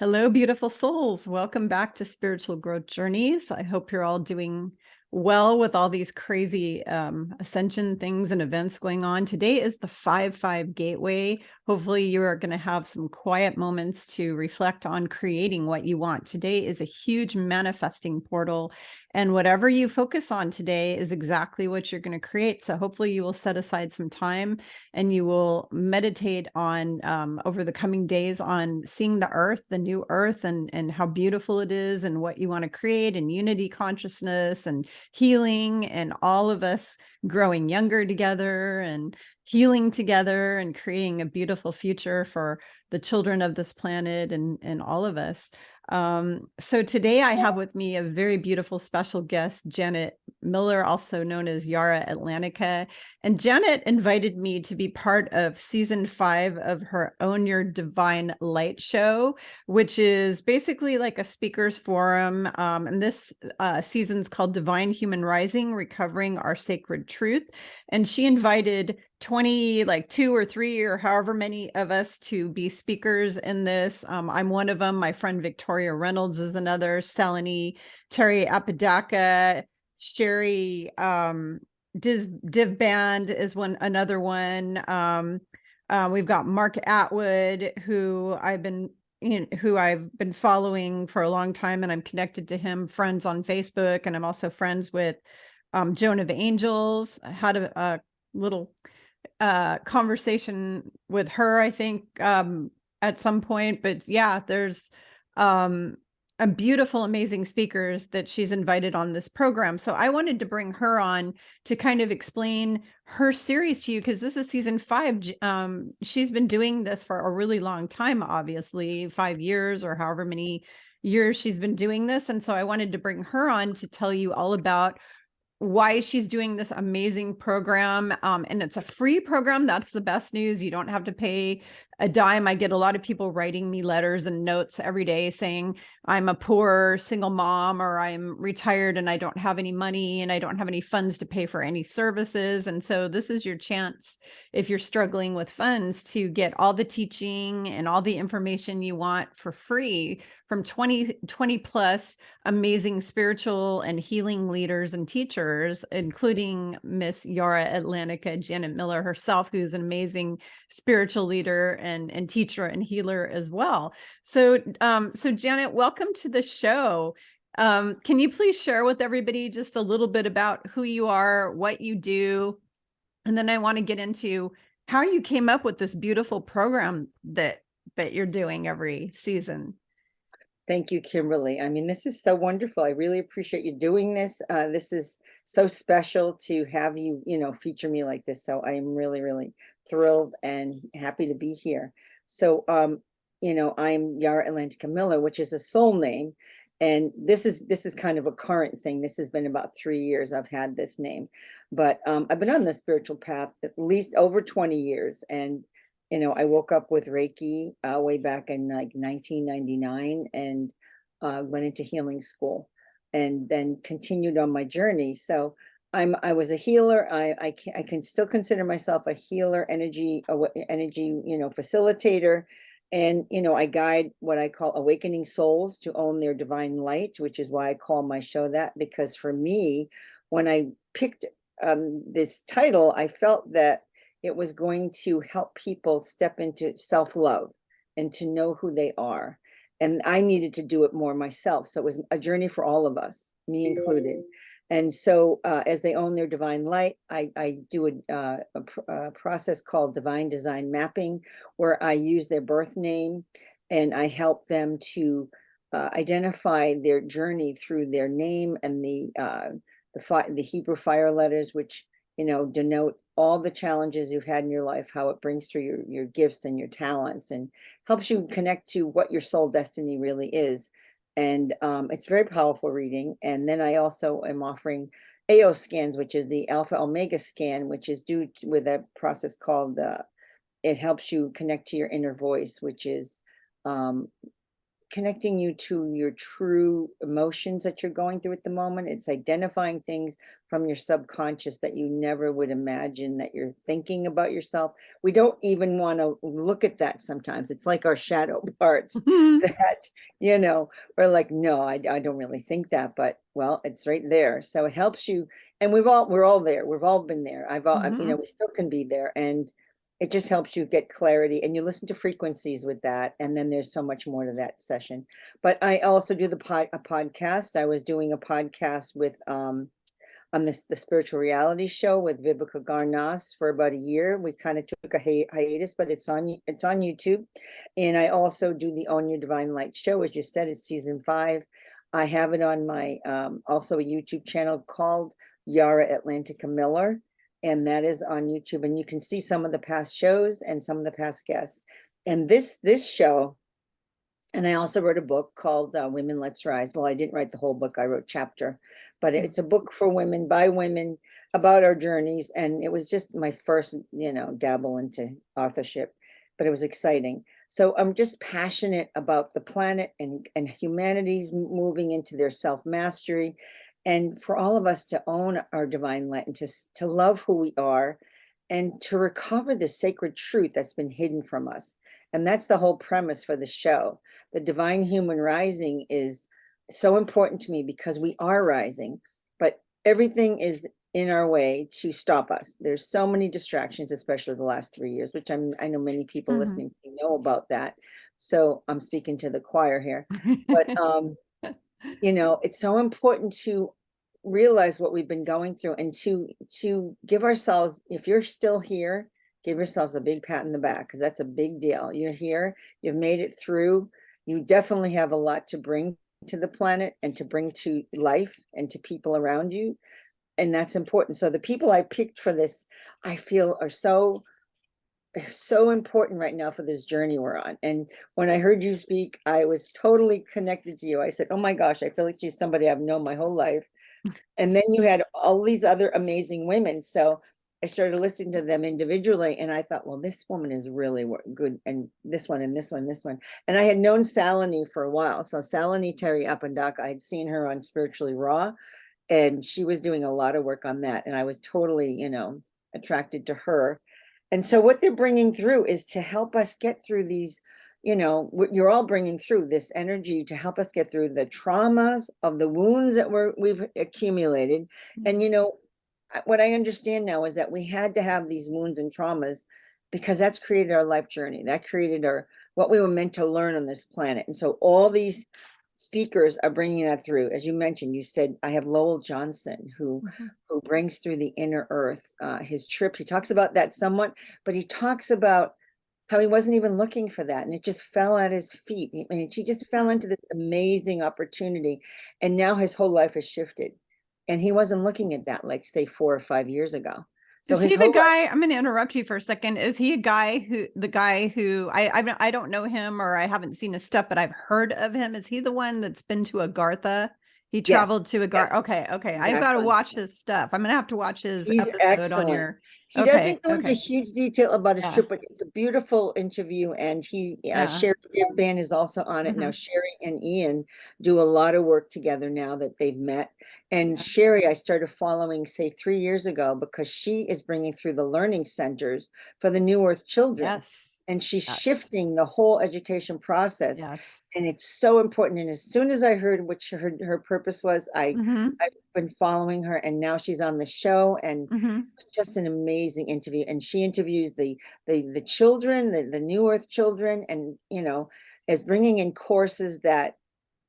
Hello, beautiful souls. Welcome back to Spiritual Growth Journeys. I hope you're all doing well with all these crazy ascension things and events going on. Today is the 5-5 gateway. Hopefully you are going to have some quiet moments to reflect on creating what you want. Today is a huge manifesting portal, and whatever you focus on today is exactly what you're going to create. So hopefully you will set aside some time and you will meditate on over the coming days on seeing the earth, the new earth, and how beautiful it is, and what you want to create, and unity consciousness and healing, and all of us growing younger together and healing together and creating a beautiful future for the children of this planet and all of us. So today I have with me a very beautiful special guest, Janet Miller, also known as Yara Atlantica. And Janet invited me to be part of season 5 of her Own Your Divine Light show, which is basically like a speakers forum. And this season's called Divine Human Rising, Recovering Our Sacred Truth. And she invited 20, like 2 or 3 or however many of us to be speakers in this. I'm one of them. My friend Victoria Reynolds is another. Salini, Terry Apodaca, Sherry Div Band is another one. We've got Mark Atwood, who I've been following for a long time, and I'm connected to him, friends on Facebook, and I'm also friends with Joan of Angels. I had a little conversation with her, I think, at some point. But yeah, there's a beautiful, amazing speakers that she's invited on this program. So I wanted to bring her on to kind of explain her series to you, because this is season 5. She's been doing this for a really long time, obviously 5 years or however many years she's been doing this. And so I wanted to bring her on to tell you all about why she's doing this amazing program. And it's a free program. That's the best news. You don't have to pay a dime. I get a lot of people writing me letters and notes every day saying, I'm a poor single mom, or I'm retired and I don't have any money and I don't have any funds to pay for any services. And so this is your chance, if you're struggling with funds, to get all the teaching and all the information you want for free from 20 plus amazing spiritual and healing leaders and teachers, including Miss Yara Atlantica, Janet Miller herself, who's an amazing spiritual leader and teacher and healer as well. So, so Janet, welcome to the show. Can you please share with everybody just a little bit about who you are, what you do, and then I want to get into how you came up with this beautiful program that you're doing every season. Thank you, Kimberly. I mean, this is so wonderful. I really appreciate you doing this. This is so special to have you, feature me like this. So I'm really, really thrilled and happy to be here. So, I'm Yara Atlantica Miller, which is a soul name. And this is kind of a current thing. This has been about 3 years I've had this name. But I've been on the spiritual path at least over 20 years. And I woke up with Reiki way back in like 1999 and went into healing school and then continued on my journey. So I was a healer. I can still consider myself a healer, energy facilitator. And, I guide what I call awakening souls to own their divine light, which is why I call my show that, because for me, when I picked this title, I felt that it was going to help people step into self-love and to know who they are. And I needed to do it more myself. So it was a journey for all of us, me included. And so as they own their divine light, I do a process called divine design mapping, where I use their birth name and I help them to identify their journey through their name and the Hebrew fire letters, which denote all the challenges you've had in your life, how it brings through your gifts and your talents, and helps you connect to what your soul destiny really is. And it's very powerful reading. And then I also am offering AO scans, which is the Alpha Omega scan, which is due with a process called it helps you connect to your inner voice, which is connecting you to your true emotions that you're going through at the moment. It's identifying things from your subconscious that you never would imagine that you're thinking about yourself. We don't even want to look at that sometimes. It's like our shadow parts that, we're like, no, I don't really think that, but well, it's right there. So it helps you. And we're all there. We've all been there. We still can be there. And it just helps you get clarity, and you listen to frequencies with that. And then there's so much more to that session. But I also do a podcast. I was doing a podcast with, on the Spiritual Reality Show with Vivica Garnas for about a year. We kind of took a hiatus, but it's on YouTube. And I also do the Own Your Divine Light show. As you said, it's season 5. I have it on my, also a YouTube channel called Yara Atlantica Miller. And that is on YouTube. And you can see some of the past shows and some of the past guests. And this show, and I also wrote a book called Women Let's Rise. Well, I didn't write the whole book. I wrote chapter, but it's a book for women, by women, about our journeys. And it was just my first, dabble into authorship, but it was exciting. So I'm just passionate about the planet and humanity's moving into their self-mastery. And for all of us to own our divine light and to love who we are and to recover the sacred truth that's been hidden from us. And that's the whole premise for the show. The divine human rising is so important to me because we are rising, but everything is in our way to stop us. There's so many distractions, especially the last 3 years, which I know many people listening know about that. So I'm speaking to the choir here, but it's so important to realize what we've been going through and to give ourselves, if you're still here, give yourselves a big pat in the back, because that's a big deal. You're here, you've made it through. You definitely have a lot to bring to the planet and to bring to life and to people around you. And that's important. So the people I picked for this, I feel are so important right now for this journey we're on. And when I heard you speak, I was totally connected to you. I said, oh my gosh, I feel like she's somebody I've known my whole life. And then you had all these other amazing women. So I started listening to them individually. And I thought, well, this woman is really good. And this one, and this one, this one. And I had known Saloni for a while. So Saloni Terry Apandaka, I had seen her on Spiritually Raw. And she was doing a lot of work on that. And I was totally, attracted to her. And so what they're bringing through is to help us get through these, you're all bringing through this energy to help us get through the traumas of the wounds that we've accumulated. And, what I understand now is that we had to have these wounds and traumas because that's created our life journey. That created what we were meant to learn on this planet. And so all these speakers are bringing that through. As you mentioned, you said, I have Lowell Johnson, who brings through the inner earth, his trip. He talks about that somewhat, but he talks about how he wasn't even looking for that. And it just fell at his feet. I mean, he just fell into this amazing opportunity. And now his whole life has shifted. And he wasn't looking at that, like, say, 4 or 5 years ago. So is he the guy? I'm going to interrupt you for a second. Is he the guy who I don't know him, or I haven't seen his stuff, but I've heard of him. Is he the one that's been to Agartha? He traveled to Agartha. Yes. Okay. Exactly. I've got to watch his stuff. I'm going to have to watch his episode excellent. On your. He doesn't go into huge detail about his trip, but it's a beautiful interview. And Sherry Dirban is also on it. Now, Sherry and Ian do a lot of work together now that they've met. And Sherry, I started following, say, 3 years ago, because she is bringing through the learning centers for the New Earth children. Yes. And she's shifting the whole education process. Yes. And it's so important. And as soon as I heard what her purpose was, I've been following her, and now she's on the show, and it's just an amazing interview. And she interviews the children, the New Earth children, and, is bringing in courses that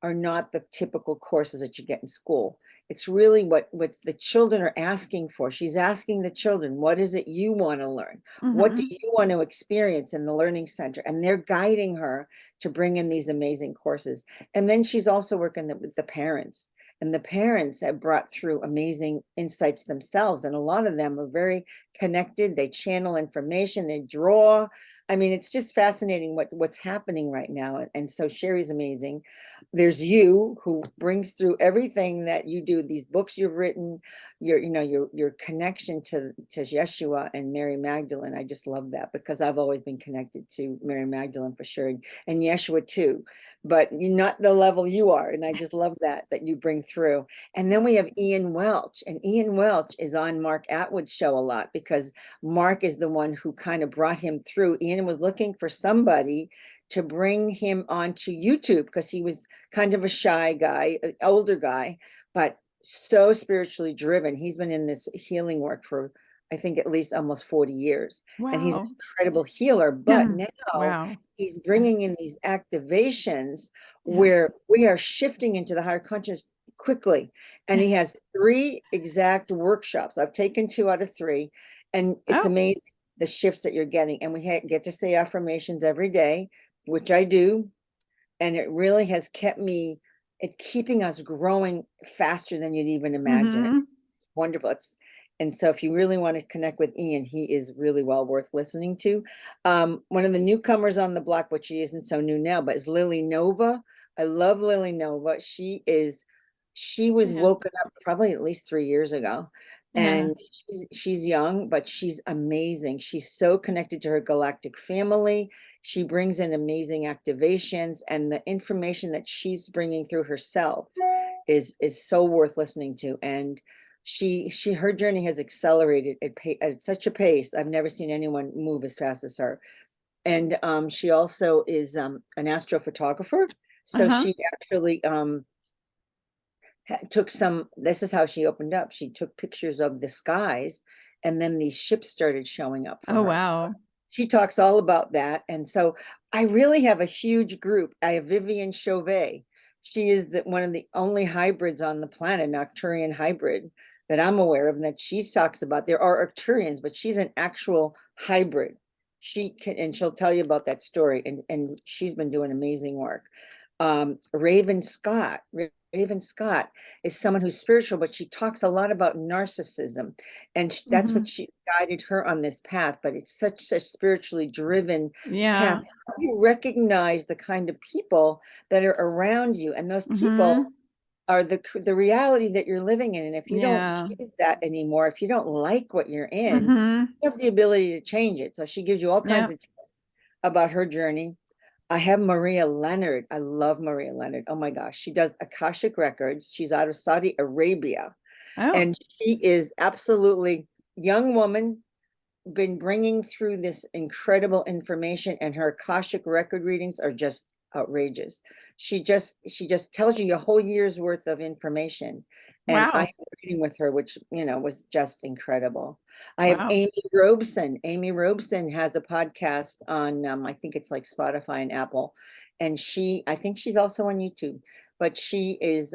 are not the typical courses that you get in school. It's really what the children are asking for. She's asking the children, what is it you want to learn? What do you want to experience in the learning center? And they're guiding her to bring in these amazing courses. And then she's also working with the parents. And the parents have brought through amazing insights themselves. And a lot of them are very connected. They channel information, they draw. I mean, it's just fascinating what's happening right now. And so Sherry's amazing. There's you, who brings through everything that you do, these books you've written, your connection to Yeshua and Mary Magdalene. I just love that, because I've always been connected to Mary Magdalene for sure, and Yeshua too, but you're not the level you are. And I just love that you bring through. And then we have Ian Welch, and Ian Welch is on Mark Atwood's show a lot, because Mark is the one who kind of brought him through. Ian was looking for somebody to bring him onto YouTube, because he was kind of a shy guy, an older guy, but so spiritually driven. He's been in this healing work for, I think, at least almost 40 years. And he's an Wow. incredible healer. But now Wow. he's bringing in these activations Yeah. where we are shifting into the higher conscious quickly. And he has 3 exact workshops. I've taken 2 out of 3, and it's Oh, amazing the shifts that you're getting. And we get to say affirmations every day, which I do. And it really has it's keeping us growing faster than you'd even imagine. mm-hmm. It's wonderful. And so if you really want to connect with Ian, he is really well worth listening to. One of the newcomers on the block, which she isn't so new now, but is Lily Nova. I love Lily Nova. She was Yeah. woken up probably at least 3 years ago. Yeah. And she's young, but she's amazing. She's so connected to her galactic family. She brings in amazing activations, and the information that she's bringing through herself is so worth listening to. And her journey has accelerated at such a pace. I've never seen anyone move as fast as her. And she also is an astrophotographer. So Uh-huh. she actually this is how she opened up. She took pictures of the skies, and then these ships started showing up for Oh, her. So wow. she talks all about that. And so I really have a huge group. I have Vivian Chauvet. She is one of the only hybrids on the planet, Arcturian hybrid, that I'm aware of, and that she talks about. There are Arcturians, but she's an actual hybrid. She'll tell you about that story. And she's been doing amazing work. Raven Scott is someone who's spiritual, but she talks a lot about narcissism, and that's Mm-hmm. what she guided her on this path. But it's such a spiritually driven Yeah. path. How do you recognize the kind of people that are around you, and those people Mm-hmm. are the reality that you're living in? And if you don't Yeah. choose that anymore, if you don't like what you're in, Mm-hmm. you have the ability to change it. So she gives you all kinds Yeah. of tips about her journey. I have Maria Leonard. I love Maria Leonard. Oh my gosh. She does Akashic Records. She's out of Saudi Arabia. Oh, And she is absolutely young woman, been bringing through this incredible information, and her Akashic record readings are just outrageous. She just tells you a whole year's worth of information. And I wow. had a reading with her, which was just incredible. I have Wow. Amy Robeson. Amy Robeson has a podcast on I think it's like Spotify and Apple. And I think she's also on YouTube, but she is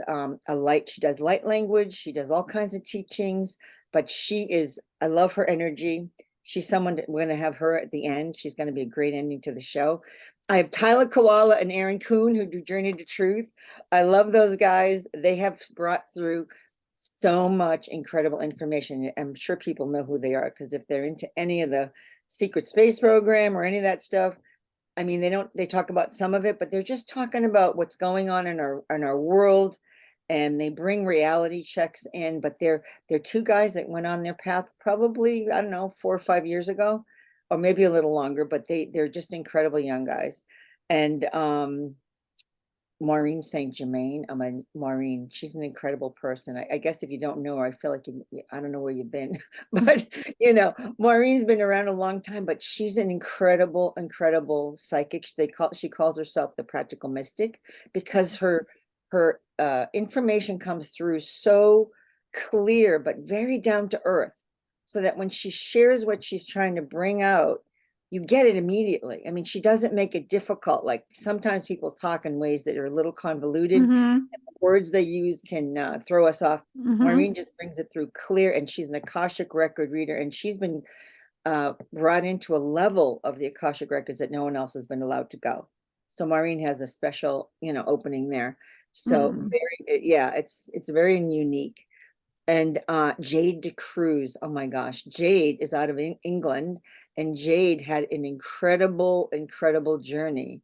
she does light language, she does all kinds of teachings, but I love her energy. She's someone that we're going to have her at the end. She's going to be a great ending to the show. I have Tyler Koala and Aaron Kuhn, who do Journey to Truth. I love those guys. They have brought through so much incredible information. I'm sure people know who they are, because if they're into any of the secret space program or any of that stuff, I mean, they talk about some of it, but they're just talking about what's going on in our world. And they bring reality checks in, but they're 2 guys that went on their path probably, I don't know, 4 or 5 years ago, or maybe a little longer, but they're just incredible young guys. And Maureen St. Germain. Maureen, she's an incredible person. I guess if you don't know her, I feel like I don't know where you've been, but Maureen's been around a long time, but she's an incredible, incredible psychic. She calls herself the practical mystic, because her information comes through so clear, but very down to earth, so that when she shares what she's trying to bring out, you get it immediately. I mean, she doesn't make it difficult. Like sometimes people talk in ways that are a little convoluted. Mm-hmm. Words they use can throw us off. Mm-hmm. Maureen just brings it through clear, and she's an Akashic record reader, and she's been brought into a level of the Akashic records that no one else has been allowed to go. So Maureen has a special, opening there. So Mm. yeah, it's very unique. And Jade DeCruz, oh my gosh, Jade is out of England, And Jade had an incredible, incredible journey.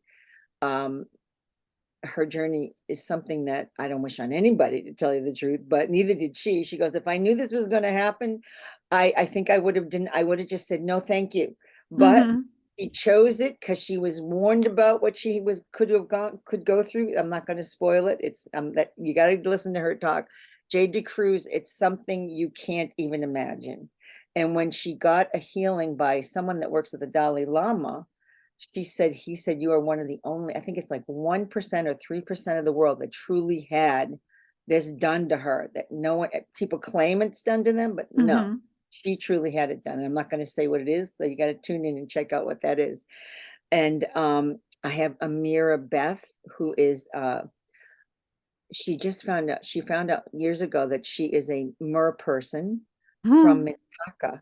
Her journey is something that I don't wish on anybody, to tell you the truth, but neither did she. She goes, if I knew this was going to happen, I think I would have just said, no, thank you. But Mm-hmm. she chose it because she was warned about what she could go through. I'm not going to spoil it. It's that you got to listen to her talk. Jade DeCruz, it's something you can't even imagine. And when she got a healing by someone that works with the Dalai Lama, he said, you are one of the only, I think it's like 1% or 3% of the world that truly had this done to her, that no one, people claim it's done to them, but no, Mm-hmm. she truly had it done. And I'm not going to say what it is, so you got to tune in and check out what that is. And I have Amira Beth, who is she found out years ago that she is a mer person from Minnetonka,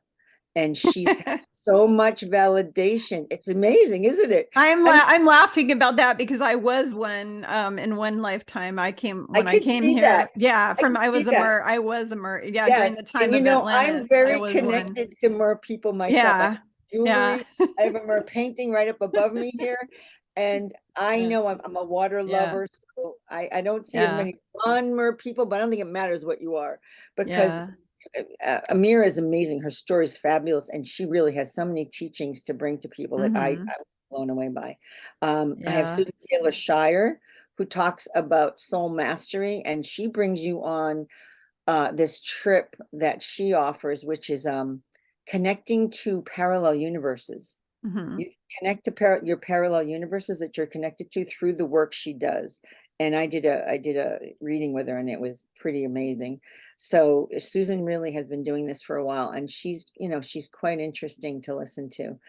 and she's had so much validation. It's amazing, isn't it? I'm laughing about that because I was one in one lifetime. I could came see that. here. Yeah, I could see that. I was a mer. Yeah, during Yes, the time and of I'm Atlantis, I very was one. connected to mer people myself. I have Yeah. Yeah. jewelry. I have a mer painting right up above me here, and I Yeah. know I'm a water Yeah. lover, so I don't see as Yeah. many non-mer people, but I don't think it matters what you are, because Yeah. Amira is amazing. Her story is fabulous, and she really has so many teachings to bring to people that I Mm-hmm. was blown away by. I have Yeah. Susan Taylor Shire, who talks about soul mastery, and she brings you on this trip that she offers, which is connecting to parallel universes. Mm-hmm. You connect to your parallel universes that you're connected to through the work she does. And I did a reading with her, and it was pretty amazing. So Susan really has been doing this for a while, and she's quite interesting to listen to.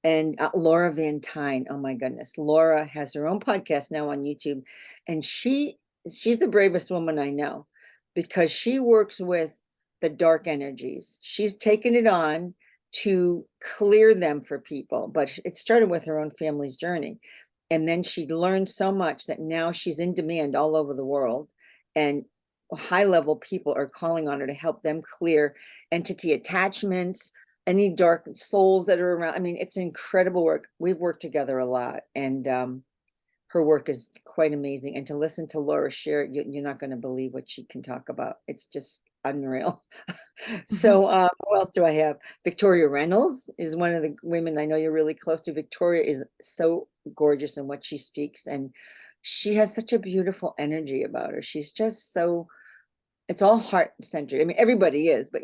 And Laura Van Tyne, oh my goodness, Laura has her own podcast now on YouTube, and she's the bravest woman I know, because she works with the dark energies. She's taken it on to clear them for people, but it started with her own family's journey. And then she learned so much that now she's in demand all over the world, and high level people are calling on her to help them clear entity attachments, any dark souls that are around. I mean, it's incredible work. We've worked together a lot, and her work is quite amazing. And to listen to Laura share, you're not going to believe what she can talk about. It's just unreal. Mm-hmm. So who else do I have? Victoria Reynolds is one of the women I know you're really close to. Victoria is so gorgeous in what she speaks, and she has such a beautiful energy about her. She's just so, it's all heart centered. I mean, everybody is, but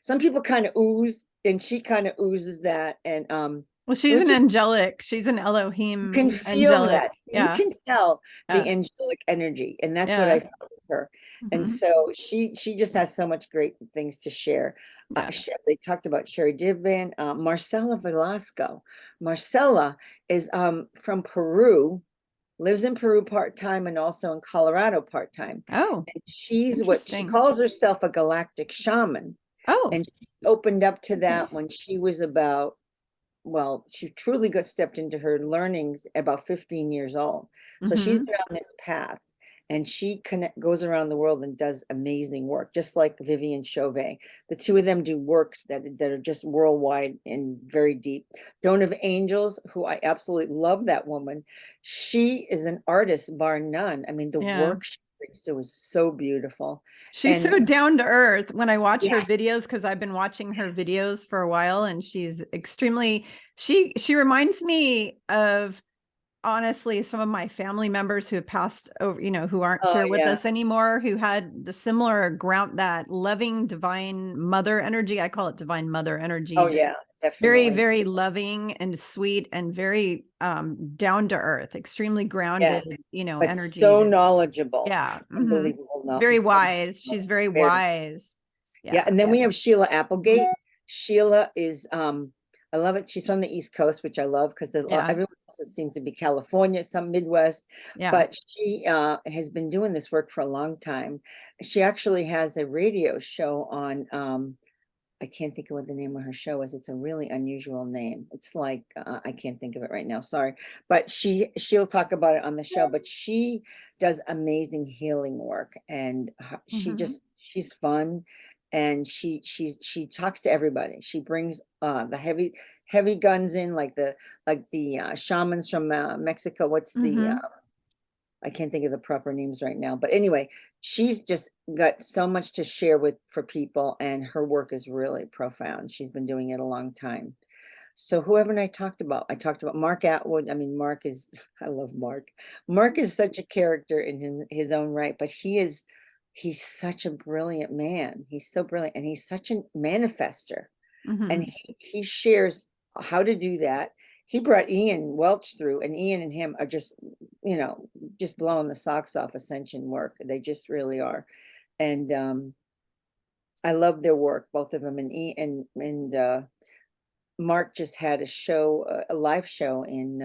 some people kind of ooze, and she kind of oozes that. And Well, it she's was an just, angelic. She's an you Elohim can feel angelic. that. You Yeah. can tell the Yeah. angelic energy, and that's what Yeah. I found with her. And Mm-hmm. so she just has so much great things to share. Yeah. As they talked about Sherry Divan, Marcela Velasco. Marcela is from Peru, lives in Peru part-time and also in Colorado part-time. Oh, And she's what she interesting. calls herself, a galactic shaman. Oh, And she opened up to that when she was about, well, she truly got stepped into her learnings about 15 years old. So she's mm-hmm. been on this path, and she goes around the world and does amazing work, just like Vivian Chauvet. The two of them do works that are just worldwide and very deep. Dawn of Angels, who I absolutely love, that woman. She is an artist, bar none. I mean, the Yeah. work she brings to is so beautiful. She's And so down to earth when I watch her yes, videos, because I've been watching her videos for a while, and she's extremely, she reminds me of, honestly, some of my family members who have passed over, who aren't oh here with yeah, us anymore, who had the similar ground, that loving divine mother energy. I call it divine mother energy. oh yeah, Very, definitely. very loving and sweet, and very down to earth, extremely Yes, grounded, but energy so that, knowledgeable, yeah. Mhm. unbelievable Very knowledge. So wise. She's very very, wise. yeah. Yeah. And then we have Sheila Applegate. Sheila is, I love it. She's from the East Coast, which I love, because Yeah. everyone else seems to be California, some Midwest, Yeah. but she has been doing this work for a long time. She actually has a radio show on, I can't think of what the name of her show is. It's a really unusual name. It's like I can't think of it right now. Sorry, but she'll talk about it on the show. But she does amazing healing work, and Mhm. she's fun, and she talks to everybody. She brings the heavy guns in, like the shamans from Mexico. What's the I can't think of the proper names right now, but anyway, she's just got so much to share for people, and her work is really profound. She's been doing it a long time. So whoever I talked about Mark Atwood. I mean, Mark is, I love Mark. Mark is such a character in his own right, but he's such a brilliant man. He's so brilliant, and he's such a manifester. And he shares how to do that. He brought Ian Welch through, and Ian and him are just, just blowing the socks off Ascension work. They just really are. And I love their work, both of them. And Ian and Mark just had a live show in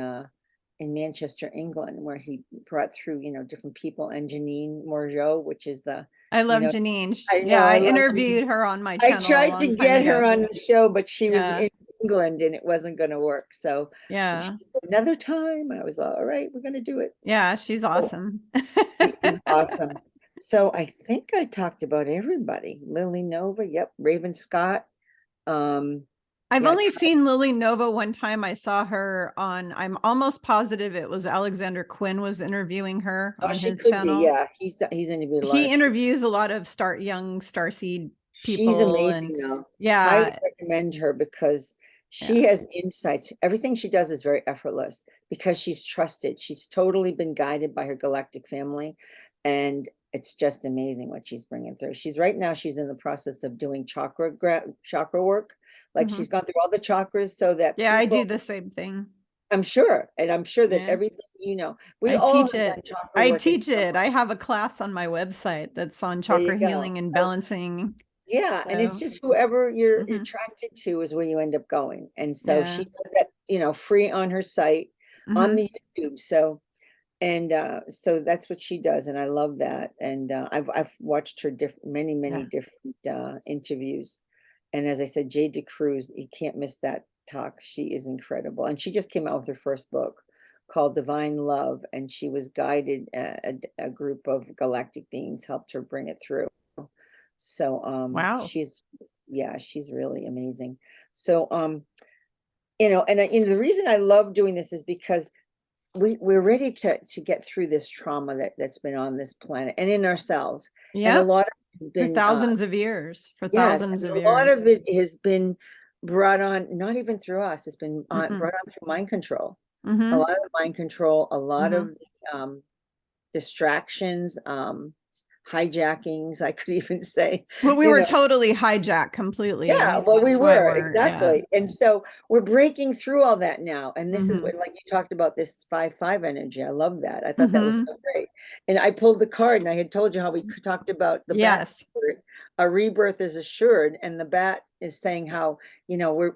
Manchester, England, where he brought through, different people, and Janine Morgeau, which is I love Janine. I Yeah, know, I love interviewed her on my I channel a tried to long time get her ago. on the show, but she was Yeah. in England and it wasn't going to work. So Yeah. she said, another time. I was all right, we're going to do it. Yeah, she's awesome. She is awesome. So I think I talked about everybody. Lily Nova, yep, Raven Scott. I've Yeah, only seen Lily Nova one time. I saw her on, I'm almost positive it was Alexander Quinn was interviewing her on she his could be. channel. Yeah, he's interviewed a lot He of people. interviews a lot of young starseed She's people, and amazing though. Highly yeah, recommend her because she yeah. has insights. Everything she does is very effortless because she's trusted. She's totally been guided by her galactic family, and it's just amazing what she's bringing through. She's in the process of doing chakra work. Like she's gone through all the chakras so that Yeah, I do people, the same thing. I'm sure, and I'm sure that Yeah. everything, we all have done chakra I work in teach some it. I way. have a class on my website that's on There you chakra go. healing and So balancing. yeah, and it's So, just whoever you're mhm. attracted to is where you end up going. And so Yeah. she does that, free on her site on the YouTube. So so that's what she does, and I love that. And I've watched her many Yeah. different interviews. And as I said, Jade DeCruz, you can't miss that talk. She is incredible, and she just came out with her first book called Divine Love, and she was guided. A group of galactic beings helped her bring it through. So Wow. she's really amazing. So the reason I love doing this is because we're ready to get through this trauma that's been on this planet and in ourselves. And a Yep. lot of it has For been thousands of years. For yes, thousands and of a lot years. of it has been brought on, not even through us, it's been brought on through mind control. A lot of mind control, a lot of distractions, hijackings, I could even say, Well, we you were know. totally hijacked completely. Yeah, well, we That's why were we're, yeah. exactly. And so we're breaking through all that now. And this is what, Mm-hmm. like you talked about this 5-5 energy. I love that. I thought that was Mm-hmm. so great. And I pulled the card, and I had told you how we talked about the bat Yes. spirit. A rebirth is assured, and the bat is saying how,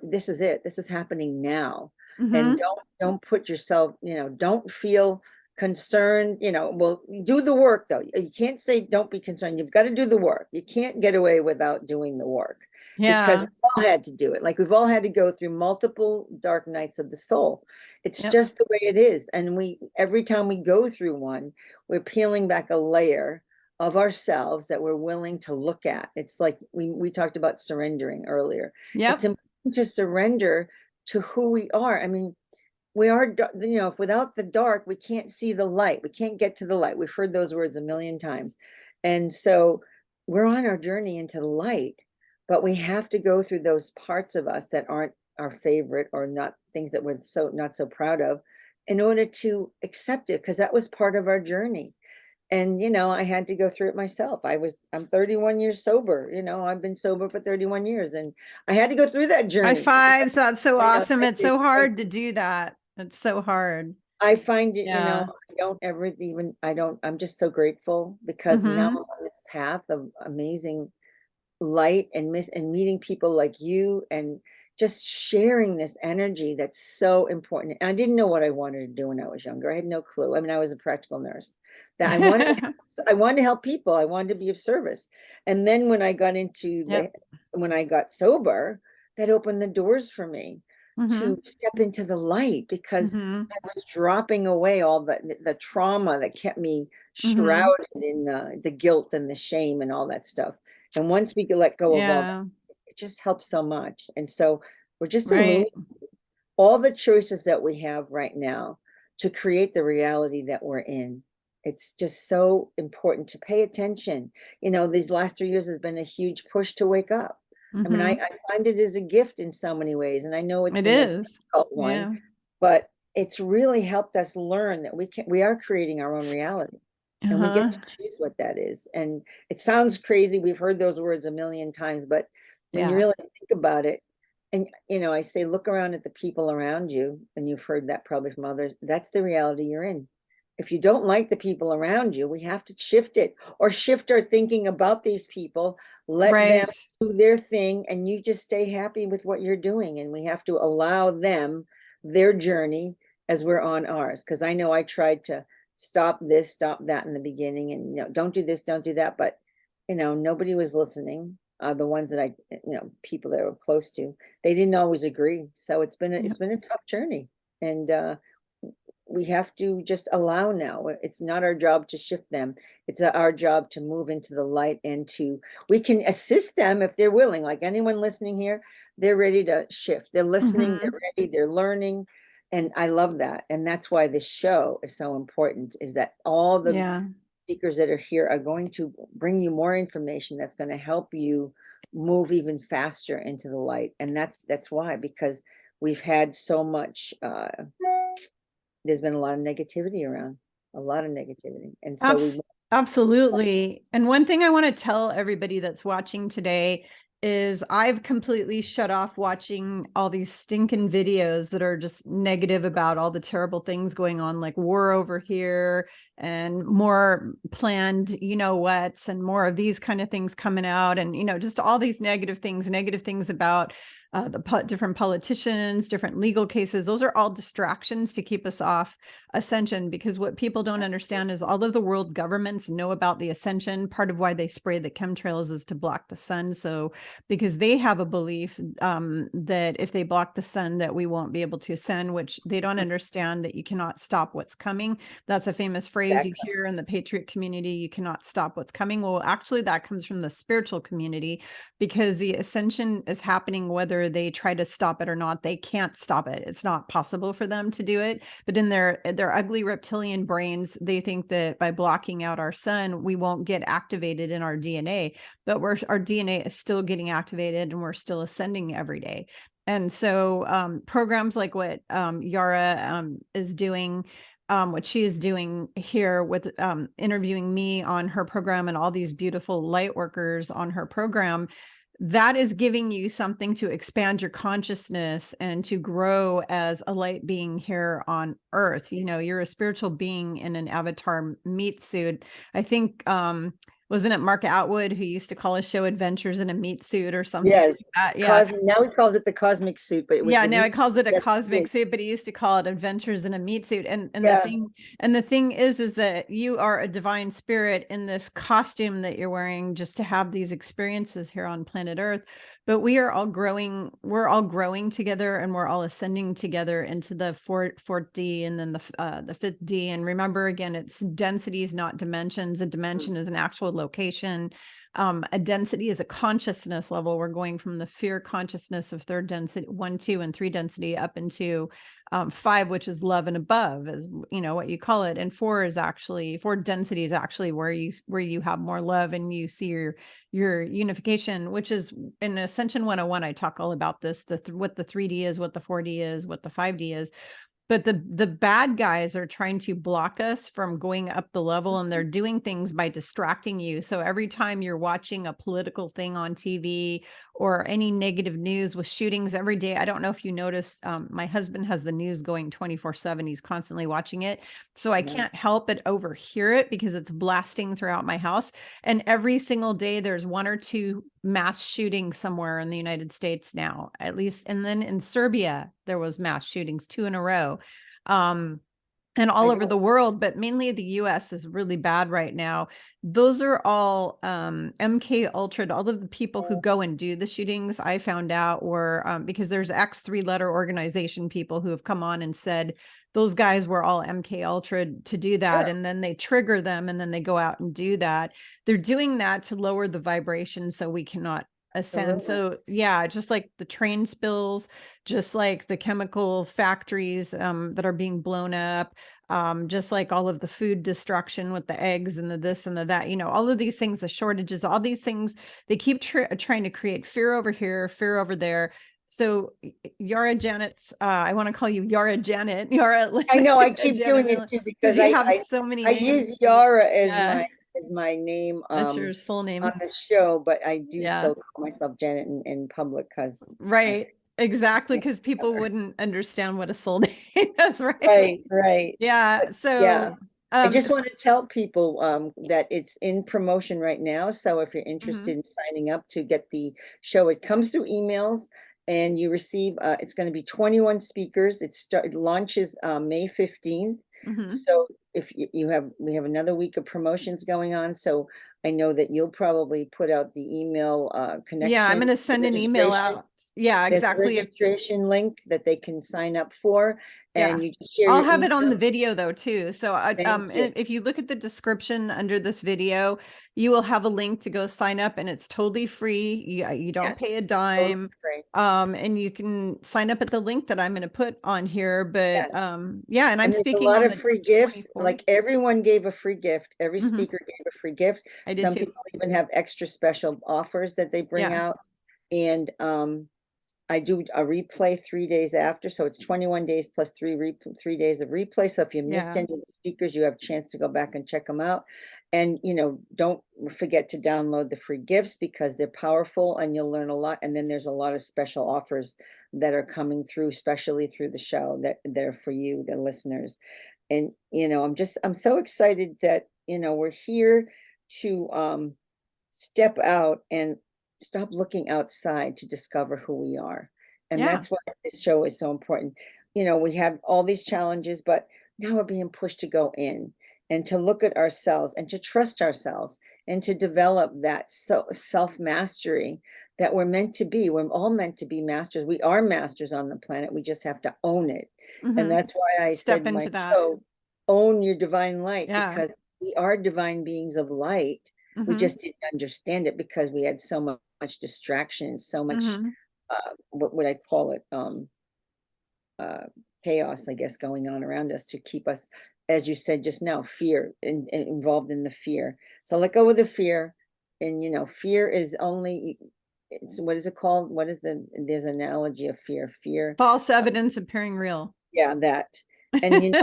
this is it. This is happening now. And Mm-hmm. don't put yourself, don't feel concerned, well, do the work though. You can't say don't be concerned. You've got to do the work. You can't get away without doing the work, because Yeah. we've all had to do it. Like we've all had to go through multiple dark nights of the soul. It's Yep. just the way it is. And every time we go through one, we're peeling back a layer of ourselves that we're willing to look at. It's like we talked about surrendering earlier. It's Yep. important to surrender to who we are. I mean, we are, if without the dark, we can't see the light. We can't get to the light. We've heard those words a million times. And so we're on our journey into the light, but we have to go through those parts of us that aren't our favorite, or not things that we're not so proud of, in order to accept it, because that was part of our journey. And I had to go through it myself. I'm 31 years sober. I've been sober for 31 years, and I had to go through that High journey. fives. That's so awesome. Thank It's you. so Thank hard to you. do that. It's so hard. I find it, Yeah. I don't ever even, I'm just so grateful, because now I'm Mm-hmm. on this path of amazing light, and meeting people like you, and just sharing this energy that's so important. And I didn't know what I wanted to do when I was younger. I had no clue. I mean, I was a practical nurse. That I wanted to help people. I wanted to be of service. And then when I got Yep. when I got sober, that opened the doors for me Mm-hmm. to step into the light, because Mm-hmm. I was dropping away all the trauma that kept me Mm-hmm. shrouded in the guilt and the shame and all that stuff. And once we could let go of all that, Yeah. it just helps so much. And so we're just Right. illuminating. all the choices that we have right now to create the reality that we're in. It's just so important to pay attention. You know, these last 3 years has been a huge push to wake up. I mean, I find it as a gift in so many ways, and I know it's It been a is. difficult one, Yeah. but it's really helped us learn that we are creating our own reality, and we get to choose what that is. And it sounds crazy. We've heard those words a million times, but when you Yeah. really think about it, and you know, I say, look around at the people around you, and you've heard that probably from others. That's the reality you're in. If you don't like the people around you, we have to shift it, or shift our thinking about these people, let them Right. do their thing, and you just stay happy with what you're doing. And we have to allow them their journey as we're on ours. Because I know I tried to stop this, stop that in the beginning, and you know, don't do this, don't do that. But you know, nobody was listening. The ones that I, you know, people that were close to, they didn't always agree. So it's been a tough journey, and we have to just allow now. It's not our job to shift them. It's our job to move into the light, and we can assist them if they're willing. Like anyone listening here, they're ready to shift. They're listening, they're ready, they're learning. And I love that. And that's why this show is so important, is that all the speakers that are here are going to bring you more information that's going to help you move even faster into the light. And that's why, because we've had so much there's been a lot of negativity around, a lot of negativity. And so Absolutely. And one thing I want to tell everybody that's watching today is I've completely shut off watching all these stinking videos that are just negative about all the terrible things going on, like war over here and more planned, you know what's, and more of these kind of things coming out. And, you know, just all these negative things about different politicians, different legal cases. Those are all distractions to keep us off Ascension, because what people don't understand is all of the world governments know about the Ascension. Part of why they spray the chemtrails is to block the sun. So because they have a belief that if they block the sun, that we won't be able to ascend, which they don't understand that you cannot stop what's coming. That's a famous phrase you hear in the Patriot community: you cannot stop what's coming. Well, actually that comes from the spiritual community, because the Ascension is happening whether they try to stop it or not. They can't stop it. It's not possible for them to do it. But in their ugly reptilian brains, they think that by blocking out our sun, we won't get activated in our DNA. But our DNA is still getting activated, and we're still ascending every day. And so programs like what Yara is doing, what she is doing here with interviewing me on her program, and all these beautiful light workers on her program, that is giving you something to expand your consciousness and to grow as a light being here on earth. You know, you're a spiritual being in an avatar meat suit. I think wasn't it Mark Atwood who used to call his show Adventures in a Meat Suit or something? Yes. Like that? Yeah. Now he calls it the cosmic suit, but it was Now it calls it a cosmic suit, but he used to call it Adventures in a Meat Suit. And the thing is that you are a divine spirit in this costume that you're wearing just to have these experiences here on planet Earth. But we are all growing. We're all growing together, and we're all ascending together into the fourth D, and then the fifth D. And remember, again, it's densities, not dimensions. A dimension is an actual location. A density is a consciousness level. We're going from the fear consciousness of third density, 1, 2, and 3 density, up into 5, which is love and above, is, you know, what you call it. And 4 density is actually where you have more love, and you see your unification, which is in Ascension 101. I talk all about this, what the 3D is, what the 4D is, what the 5D is. But the bad guys are trying to block us from going up the level, and they're doing things by distracting you. So every time you're watching a political thing on TV or any negative news with shootings every day, I don't know if you noticed, my husband has the news going 24/7. He's constantly watching it. So I can't help but overhear it because it's blasting throughout my house. And every single day there's 1 or 2 mass shootings somewhere in the United States now, at least. And then in Serbia, there was mass shootings, 2 in a row. And all over the world, but mainly the US is really bad right now. Those are all MK Ultra. All of the people who go and do the shootings, I found out, were because there's X 3-letter organization people who have come on and said those guys were all MK Ultra to do that. And then they trigger them, and then they go out and do that. They're doing that to lower the vibration so we cannot ascend. Corona. So yeah, just like the train spills, just like the chemical factories that are being blown up, just like all of the food destruction with the eggs and the this and the that, you know, all of these things, the shortages, all these things, they keep trying to create fear over here, fear over there. So Yara Janet's, I want to call you Yara Janet, Yara I know I Atlantica, keep Janet doing it Miller, too because because you have so many I names. use Yara Yeah, as my name that's your soul on name. the show, but I do Yeah. still call myself Janet in public because I Right. Exactly. Because people wouldn't understand what a soul name is, right? right, right. Yeah. But yeah, So, I just want to tell people that it's in promotion right now. So if you're mhm, interested in signing up to get the show, it comes through emails and you receive, it's going to be 21 speakers. It launches May 15th. mhm. So if we have another week of promotions going on. So I know that you'll probably put out the email Yeah, I'm connection going to send an email registration. out. Yeah, There's a exactly. registration link that they can sign up for, Yeah. and you just share I'll your have it on the email. video though too. So Thank you. if you look at the description under this video, you will have a link to go sign up and it's totally free. You don't Yes, pay a totally dime. free. And you can sign up at the link that I'm going to put on here. But Yes. yeah, and I'm And there's a speaking lot on of the free gifts. 24th. Like everyone gave a free gift. Every Mhm. speaker gave a free gift. I did Some too. people even have extra special offers that they bring Yeah. out. And I do a replay 3 days after, so it's 21 days plus 3 days of replay. So if you missed Yeah. any of the speakers, you have a chance to go back and check them out. And don't forget to download the free gifts because they're powerful and you'll learn a lot. And then there's a lot of special offers that are coming through, especially through the show that they're for you, the listeners. And I'm so excited that we're here to step out and stop looking outside to discover who we are. And Yeah. that's why this show is so important. We have all these challenges, but now we're being pushed to go in and to look at ourselves and to trust ourselves and to develop that self mastery that we're meant to be. We're all meant to be masters. We are masters on the planet. We just have to own it. And Mhm. that's why I said Step in my into that. show, own your divine light, Yeah. because we are divine beings of light. We Mhm. just didn't understand it because we had so much distraction, so much Mhm. what would I call it? Uh, chaos, I guess, going on around us to keep us, as you said just now, fear and involved in the fear. So let go of the fear. And fear is only, what is it called? There's an analogy of fear. Fear, False evidence appearing real. yeah, that. And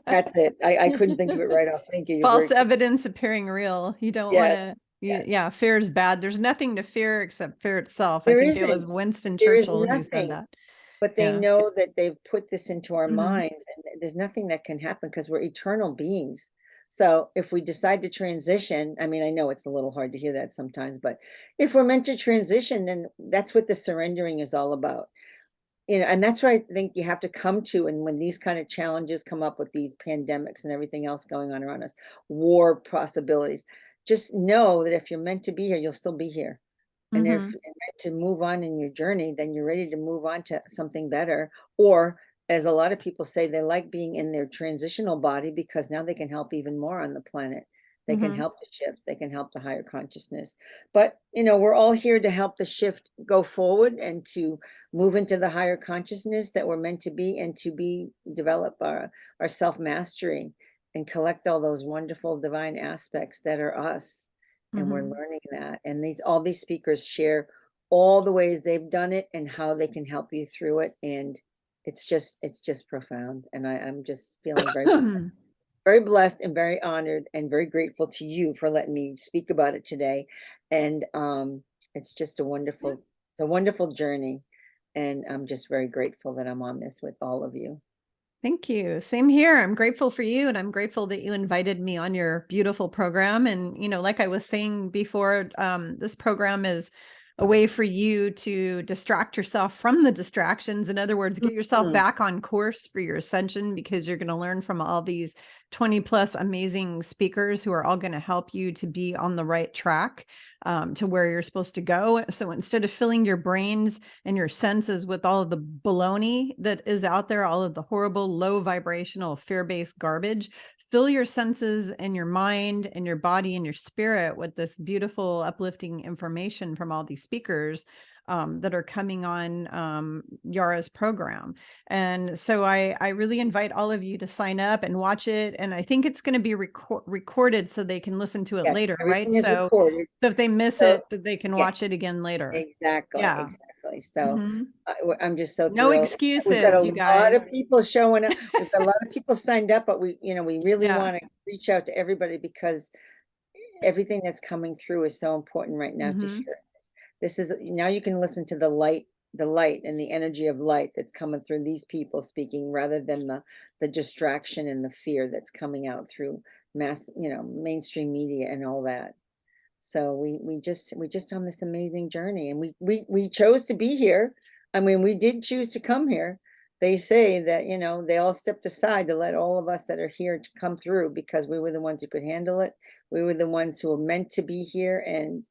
that's it. I couldn't think of it right off. Thank you. It's You're very false evidence appearing real. You don't want to, yes, yes. yeah, fear is bad. There's nothing to fear except fear itself. I There think it was isn't. Winston There is Churchill who said nothing. that. But they Yeah. know that they've put this into our Mhm. minds, and there's nothing that can happen because we're eternal beings. So if we decide to transition, I mean, I know it's a little hard to hear that sometimes, but if we're meant to transition, then that's what the surrendering is all about. And that's what I think you have to come to. And when these kind of challenges come up with these pandemics and everything else going on around us, war possibilities, just know that if you're meant to be here, you'll still be here. And if Mhm. you're meant to move on in your journey, then you're ready to move on to something better. Or, as a lot of people say, they like being in their transitional body because now they can help even more on the planet. They can Mhm. help the shift. They can help the higher consciousness. But, we're all here to help the shift go forward and to move into the higher consciousness that we're meant to be and to develop our self-mastery and collect all those wonderful divine aspects that are us. And we're Mhm. learning that. And all these speakers share all the ways they've done it and how they can help you through it. And it's just profound. And I'm just feeling very blessed and very honored and very grateful to you for letting me speak about it today. And it's just a wonderful journey. And I'm just very grateful that I'm on this with all of you. Thank you. Same here. I'm grateful for you, and I'm grateful that you invited me on your beautiful program. And, like I was saying before, this program is a way for you to distract yourself from the distractions. In other words, get yourself Mhm. back on course for your ascension, because you're going to learn from all these 20 plus amazing speakers who are all going to help you to be on the right track, to where you're supposed to go. So instead of filling your brains and your senses with all of the baloney that is out there, all of the horrible, low vibrational, fear-based garbage, fill your senses and your mind and your body and your spirit with this beautiful, uplifting information from all these speakers that are coming on Yara's program. And so I really invite all of you to sign up and watch it. And I think it's going to be recorded so they can listen to it Yes, later, right? everything is So recorded. if they miss So, it, that they can watch yes, it again later. exactly, Yeah. exactly. So Mhm. I'm just so No thrilled. We've got excuses, a you lot of guys. people showing up. We've got a lot of people signed up, but we really Yeah. want to reach out to everybody because everything that's coming through is so important right now to Mhm. hear. This is now you can listen to the light and the energy of light that's coming through these people speaking rather than the distraction and the fear that's coming out through mainstream media and all that. So we just on this amazing journey, and we chose to be here. I mean, we did choose to come here. They say that, they all stepped aside to let all of us that are here to come through because we were the ones who could handle it. We were the ones who were meant to be here, and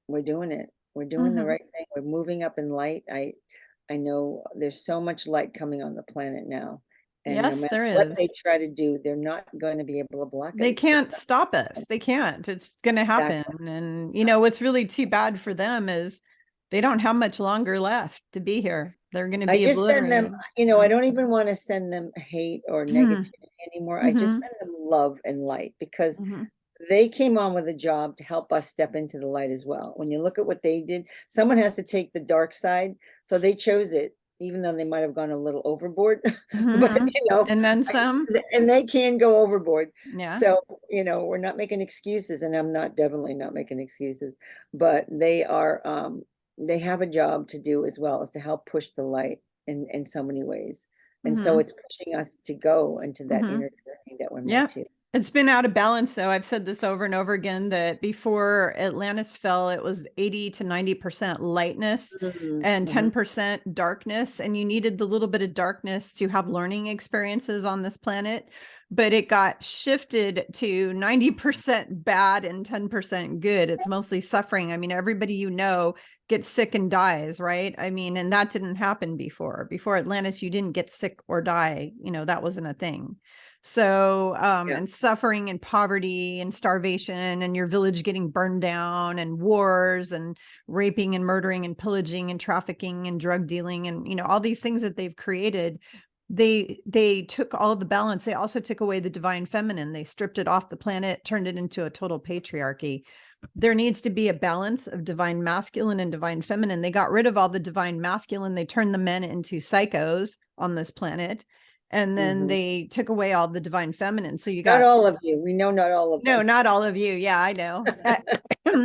we're doing it. We're doing the Mhm. right thing. We're moving up in light. I know there's so much light coming on the planet now. And no Yes, matter there what they is. try to do, they're not going to be able to block it. They It's just can't stop us. They can't. It's going to happen. exactly. And what's really too bad for them is they don't have much longer left to be here. They're going to I be just send them, obliterated. I don't even want to send them hate or negativity anymore. I just Mhm. send them love and light because Mhm. they came on with a job to help us step into the light as well. When you look at what they did, someone has to take the dark side. So they chose it, even though they might have gone a little overboard. But, Mhm. And then some. and they can go overboard. Yeah. So, we're not making excuses, and I'm not definitely not making excuses, but they have a job to do as well as to help push the light in so many ways. And so Mhm. it's pushing us to go into that Mhm. inner journey that we're Yeah. meant to. It's been out of balance, though. I've said this over and over again that before Atlantis fell, it was 80 to 90% lightness and Mhm. 10% darkness. And you needed the little bit of darkness to have learning experiences on this planet. But it got shifted to 90% bad and 10% good. It's mostly suffering. I mean, everybody gets sick and dies, right? I mean, and that didn't happen before. Before Atlantis, you didn't get sick or die. That wasn't a thing. So, Yeah. and suffering and poverty and starvation and your village getting burned down and wars and raping and murdering and pillaging and trafficking and drug dealing and, all these things that they've created. They took all the balance. They also took away the divine feminine. They stripped it off the planet, turned it into a total patriarchy. There needs to be a balance of divine masculine and divine feminine. They got rid of all the divine masculine. They turned the men into psychos on this planet. And then they took away all the divine feminine. So you Not got all of you. We know not all of no, them. not all of you. Yeah, I know.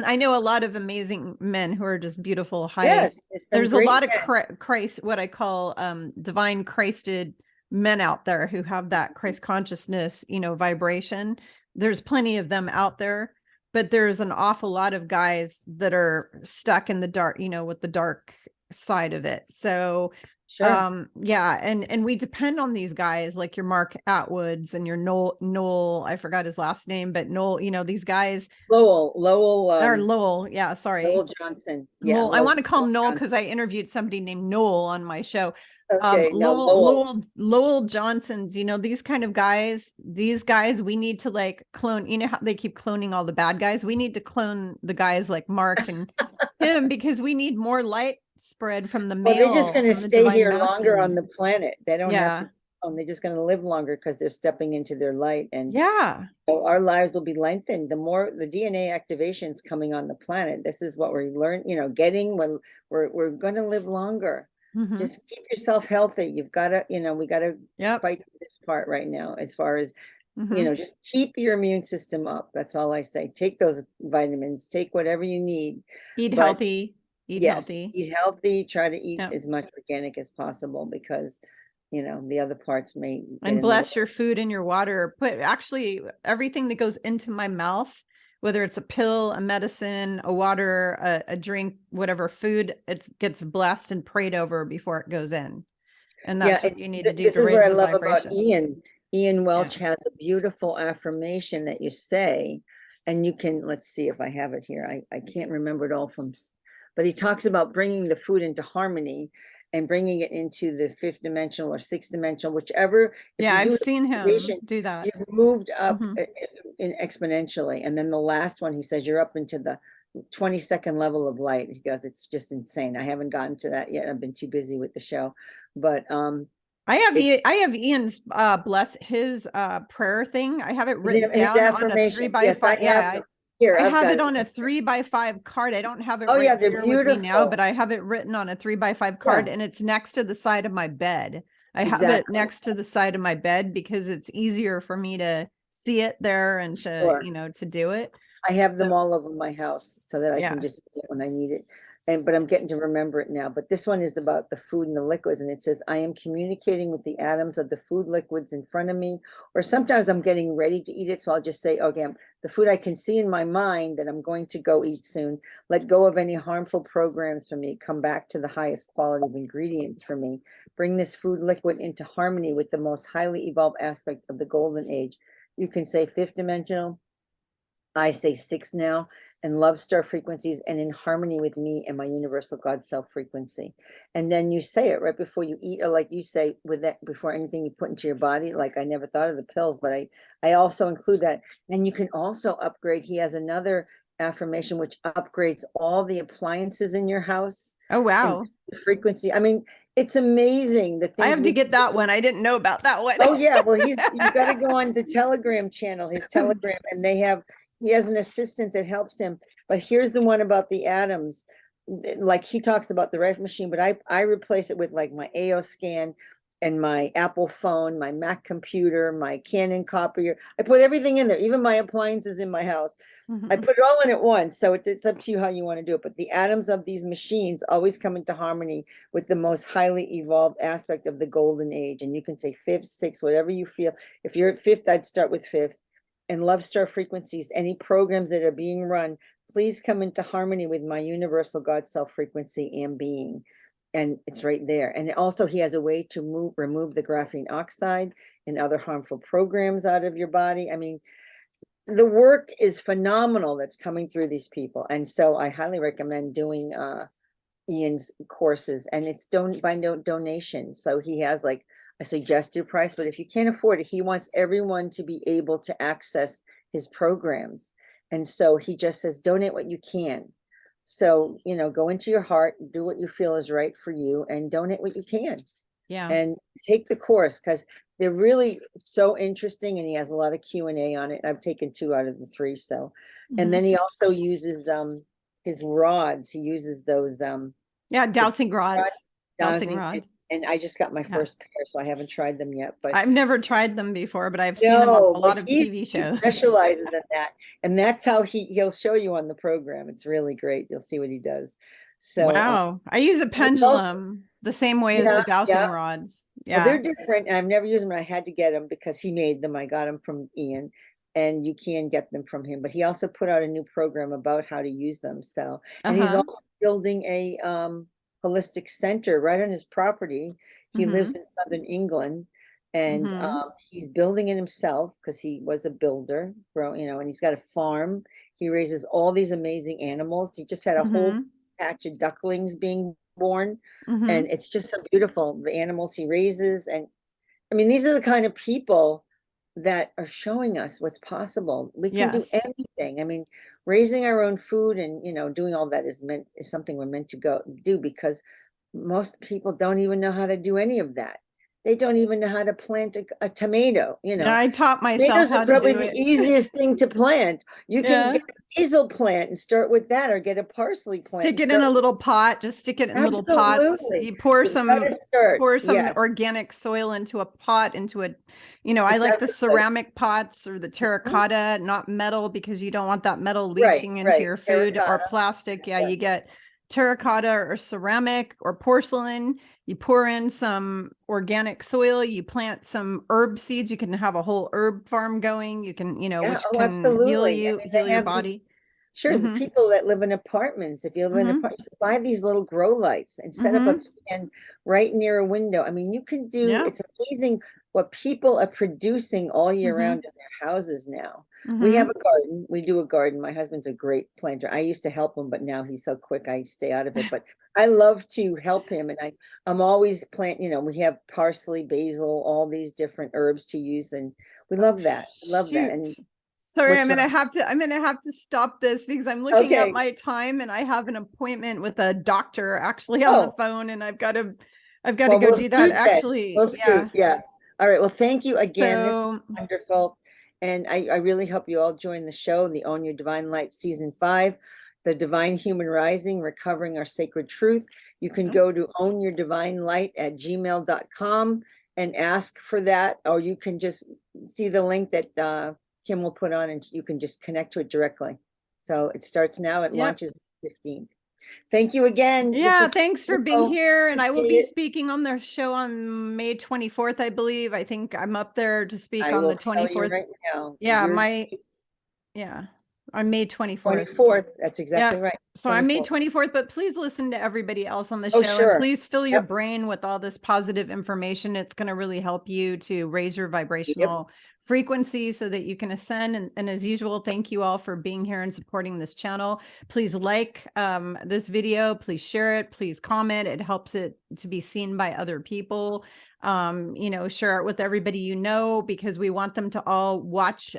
I know a lot of amazing men who are just beautiful. Yes, it's some There's a great lot of men. Christ, what I call divine Christed men out there who have that Christ consciousness, vibration. There's plenty of them out there, but there's an awful lot of guys that are stuck in the dark, with the dark side of it. So Sure. yeah, and we depend on these guys like your Mark Atwoods and your Noel, I forgot his last name, but Noel, these guys are Lowell. Yeah, sorry. Lowell Johnson. Yeah, Well, I want to call him Lowell Noel because Johnson. I interviewed somebody named Noel on my show. Okay, no, Lowell. Lowell Johnson's, these kind of guys, we need to like clone, how they keep cloning all the bad guys. We need to clone the guys like Mark and him because we need more light spread from the Well, they're just male, going to from the stay divine here longer on masculine. the planet. They don't have Yeah. to. They're just going to live longer because they're stepping into their light, and Yeah. so our lives will be lengthened. The more the DNA activations coming on the planet, this is what we learn. Getting we're going to live longer. Mm-hmm. Just keep yourself healthy. You've got to, we got to Yep. fight this part right now. As far as Mm-hmm. just keep your immune system up. That's all I say. Take those vitamins. Take whatever you need, Eat but healthy. Eat yes, healthy. eat healthy. Try to eat Yep. as much organic as possible because the other parts may get And in the way. bless your food and your water. Put actually everything that goes into my mouth, whether it's a pill, a medicine, a water, a drink, whatever food, it gets blessed and prayed over before it goes in. And Yeah, that's what you need to do this to is what raise I the love about vibration. Ian. Ian Yeah. Welch has a beautiful affirmation that you say, and you can, let's see if I have it here. I can't remember it all but he talks about bringing the food into harmony. and bringing it into the 5th dimensional or 6th dimensional, whichever. If Yeah, you I've do seen him activation, do that. you've moved up Mhm. in exponentially. And then the last one, he says, you're up into the 22nd level of light. He goes, it's just insane. I haven't gotten to that yet. I've been too busy with the show, but I have it, I have Ian's bless his prayer thing. I have it written his down on a 3 affirmation. by Yes, I 5. have Yeah, them. Here, I I've have got it on a it. 3 by 5 card. I don't have it Oh right yeah, they're here with me now, beautiful. but I have it written on a 3 by 5 card, Yeah. and it's next to the side of my bed. I have it Exactly. next to the side of my bed because it's easier for me to see it there and to, Sure. to do it. I have them So, all over my house so that I yeah. can just see it when I need it. But I'm getting to remember it now. But this one is about the food and the liquids. And it says, I am communicating with the atoms of the food liquids in front of me. Or sometimes I'm getting ready to eat it. So I'll just say, okay, the food I can see in my mind that I'm going to go eat soon. Let go of any harmful programs for me. Come back to the highest quality of ingredients for me. Bring this food liquid into harmony with the most highly evolved aspect of the golden age. You can say 5th dimensional. I say 6 now, and love star frequencies and in harmony with me and my universal God self frequency. And then you say it right before you eat, or like you say with that before anything you put into your body. Like I never thought of the pills, but I also include that. And you can also upgrade. He has another affirmation which upgrades all the appliances in your house Oh, and wow. the frequency. I mean, it's amazing the I things have to we get that one. I didn't know about that one. Oh yeah, well you've got to go on the Telegram channel, his Telegram, and he has an assistant that helps him. But here's the one about the atoms. Like he talks about the ref machine, but I replace it with like my AO scan and my Apple phone, my Mac computer, my Canon copier. I put everything in there, even my appliances in my house. I Mhm. put it all in at once. So it's up to you how you want to do it. But the atoms of these machines always come into harmony with the most highly evolved aspect of the golden age. And you can say 5th, 6th, whatever you feel. If you're at 5th, I'd start with 5th. And love star frequencies, any programs that are being run, please come into harmony with my universal God self frequency and being. And it's right there. And also he has a way to remove the graphene oxide and other harmful programs out of your body. I mean, the work is phenomenal that's coming through these people. And so I highly recommend doing Ian's courses, and it's by donation. So he has like a suggested price, but if you can't afford it, he wants everyone to be able to access his programs. And so he just says, donate what you can. So, go into your heart, do what you feel is right for you, and donate what you can. Yeah. And take the course because they're really so interesting, and he has a lot of Q&A on it. I've taken 2 out of the 3. So, and Mhm. then he also uses his rods. He uses those Yeah, the dowsing rods. Dowsing dowsing, rod. and I just got my Yeah. first pair, so I haven't tried them yet. But I've never tried them before, but I've seen them on no, a but lot of he TV he shows. specializes in that, and that's how he'll show you on the program. It's really great. You'll see what he does. So Wow. I use a pendulum the same way as the yeah, dowsing yeah. rods. Well, Yeah. they're different, and I've never used them. And I had to get them because he made them. I got them from Ian, and you can get them from him. But he also put out a new program about how to use them. So, and he's Uh-huh. also building a holistic center right on his property. He lives Mm-hmm. in Southern England, and Mm-hmm. he's building it himself because he was a builder, and he's got a farm. He raises all these amazing animals. He just had a whole Mm-hmm. patch of ducklings being born, Mm-hmm. and it's just so beautiful, the animals he raises. And I mean, these are the kind of people that are showing us what's possible. We can do Yes. anything. I mean, raising our own food and doing all that is something we're meant to go do, because most people don't even know how to do any of that. They don't even know how to plant a tomato. Yeah, I taught myself Tomatoes are how to probably do the it. easiest thing to plant. You can Yeah. get a basil plant and start with that, or get a parsley plant Stick and it in start a with. little pot. Just stick it in little pots. Absolutely. You pour You've got to start. some Yes, organic soil into a pot, into a, I it's like the effortless. ceramic pots or the Mhm. terracotta, not metal, because you don't want that metal Right, leaching into right. your food, or Terracotta. plastic. Yeah, Yeah. you get terracotta or ceramic or porcelain. You pour in some organic soil, you plant some herb seeds. You can have a whole herb farm going. You can, Yeah. which Oh, can heal absolutely. I you, mean, heal they your have these. body. Sure, the Mm-hmm. people that live in apartments, if you live in an Mm-hmm. apartment, buy these little grow lights and set up a Mm-hmm. stand right near a window. I mean, you can do, Yeah. it's amazing what people are producing all year round in their houses now. We have a garden. We do a garden. My husband's a great planter. I used to help him, but now he's so quick, I stay out of it. But I love to help him, and I'm always we have parsley, basil, all these different herbs to use, and we love that. Love that. And sorry, I'm gonna have to stop this because I'm looking at my time and I have an appointment with a doctor actually on the phone, and I've got to go do that. Actually, yeah. All right. Well, thank you again. This is wonderful. And I really hope you all join the show, the Own Your Divine Light Season 5, the Divine Human Rising, Recovering Our Sacred Truth. You can go to ownyourdivinelight@gmail.com and ask for that, or you can just see the link that Kim will put on, and you can just connect to it directly. So it starts now. It launches 15th. Thank you again. Yeah, thanks for being here. And I will be speaking on the show on May 24th, I believe. I think I'm up there to speak on the 24th. Right now. Yeah, on May 24th. 24th. That's exactly right. So I'm May 24th, but please listen to everybody else on the show. And please fill your brain with all this positive information. It's going to really help you to raise your vibrational frequency so that you can ascend. And as usual, thank you all for being here and supporting this channel. Please like this video. Please share it. Please comment. It helps it to be seen by other people. Share it with everybody you know, because we want them to all watch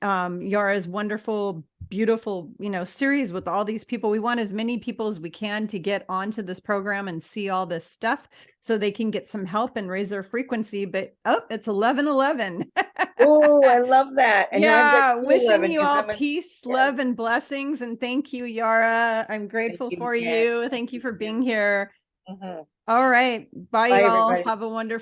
Yara's wonderful, beautiful, series with all these people. We want as many people as we can to get onto this program and see all this stuff so they can get some help and raise their frequency. But it's 11:11. Oh, I love that. And wishing you all peace, love, and blessings. And thank you, Yara. I'm grateful for you. Thank you for being here. All right. Bye, y'all. Have a wonderful